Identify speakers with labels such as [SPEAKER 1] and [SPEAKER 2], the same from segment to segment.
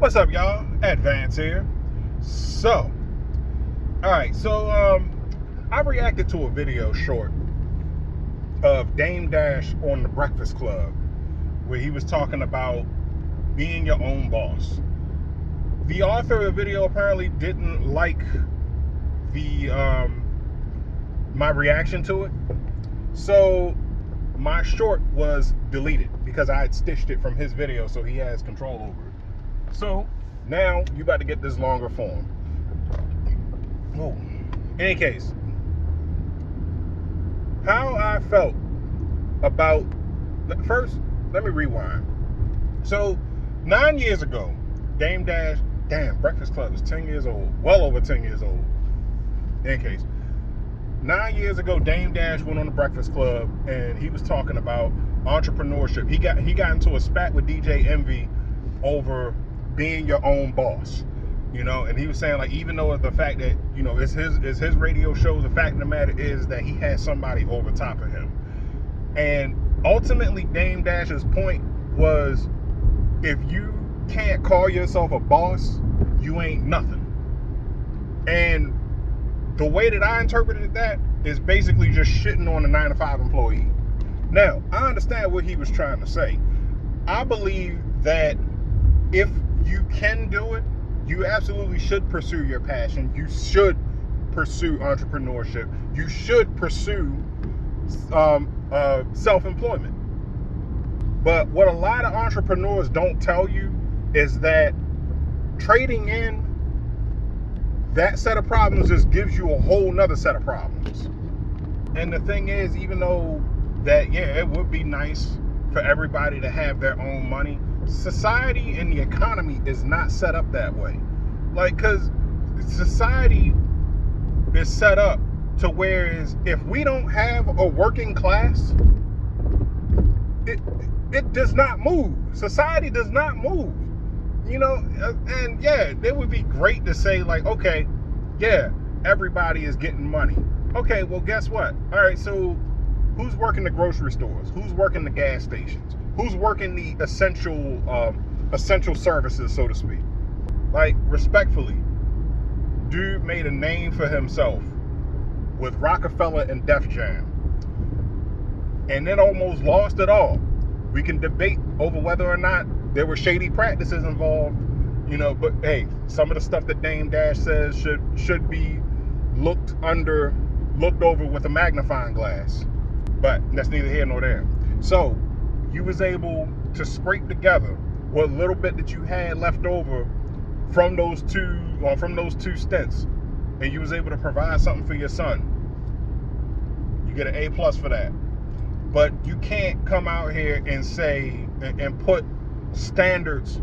[SPEAKER 1] What's up, y'all? Advance here. So, alright, I reacted to a video short of Dame Dash on The Breakfast Club where he was talking about being your own boss. The author of the video apparently didn't like the my reaction to it. So my short was deleted because I had stitched it from his video, so he has control over it. So now you about to get this longer form. Oh, in any case, how I felt about, first, let me rewind. So 9 years ago, Dame Dash, Breakfast Club is 10 years old, well over 10 years old. In any case, 9 years ago, Dame Dash went on the Breakfast Club and he was talking about entrepreneurship. He got into a spat with DJ Envy over being your own boss, and he was saying, like, even though the fact that, it's his radio show, the fact of the matter is that he has somebody over top of him. And ultimately, Dame Dash's point was, if you can't call yourself a boss, you ain't nothing. And the way that I interpreted that is basically just shitting on a 9-to-5 employee. Now, I understand what he was trying to say. I believe that if you can do it, you absolutely should pursue your passion. You should pursue entrepreneurship. You should pursue self-employment. But what a lot of entrepreneurs don't tell you is that trading in that set of problems just gives you a whole nother set of problems. And the thing is, even though that, yeah, it would be nice for everybody to have their own money, society and the economy is not set up that way. Like, because society is set up to whereas if we don't have a working class, it does not move. Society does not move. And yeah, it would be great to say, like, okay, yeah, everybody is getting money. Okay, well, guess what? All right, so who's working the grocery stores? Who's working the gas stations? Who's working the essential services, so to speak? Like, respectfully, dude made a name for himself with Rockefeller and Def Jam, and then almost lost it all. We can debate over whether or not there were shady practices involved, but hey, some of the stuff that Dame Dash says should be looked over with a magnifying glass. But that's neither here nor there. So you was able to scrape together what little bit that you had left over from those two stints, and you was able to provide something for your son. You get an A+ for that. But you can't come out here and say and put standards.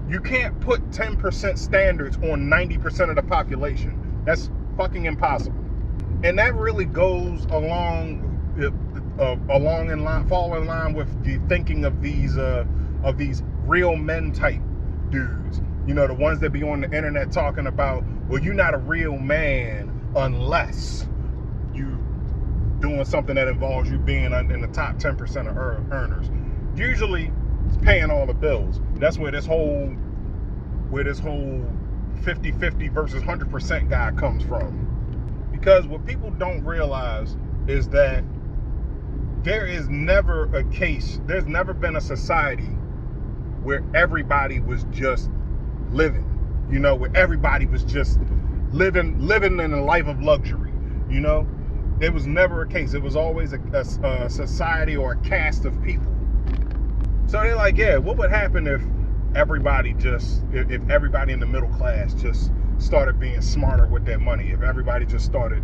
[SPEAKER 1] You can't put 10% standards on 90% of the population. That's fucking impossible. And that really goes fall in line with the thinking of these real men type dudes. The ones that be on the internet talking about, well, you're not a real man unless you doing something that involves you being in the top 10% of earners. Usually it's paying all the bills. That's where this whole 50-50 versus 100% guy comes from. Because what people don't realize is that there's never been a society where everybody was just living, where everybody was just living in a life of luxury, It was never a case. It was always a society or a caste of people. So they're like, yeah, what would happen if everybody in the middle class just started being smarter with their money? If everybody just started,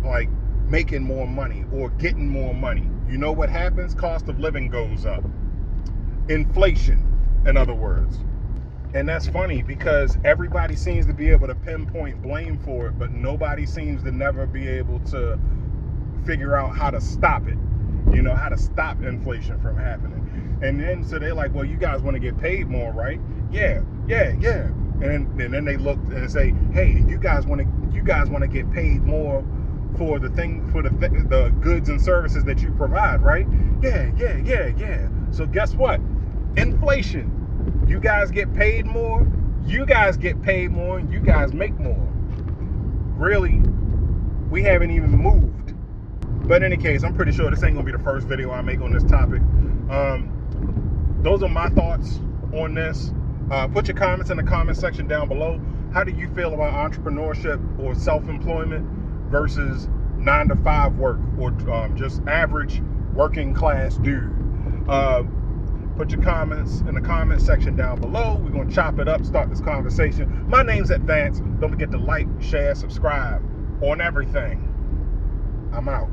[SPEAKER 1] like, making more money or getting more money? You know what happens? Cost of living goes up. Inflation, in other words. And that's funny because everybody seems to be able to pinpoint blame for it, but nobody seems to never be able to figure out how to stop it, how to stop inflation from happening. And then, so they're like, well, you guys want to get paid more, right? Yeah. And then they look and say, hey, you guys want to get paid more for the goods and services that you provide, right? Yeah. So guess what? Inflation. You guys get paid more. You guys get paid more, and you guys make more. Really, we haven't even moved. But in any case, I'm pretty sure this ain't gonna be the first video I make on this topic. Those are my thoughts on this. Put your comments in the comment section down below. How do you feel about entrepreneurship or self-employment versus 9-to-5 work, or just average working class dude? Put your comments in the comment section down below. We're gonna chop it up, start this conversation. My name's Advance. Don't forget to like, share, subscribe on everything. I'm out.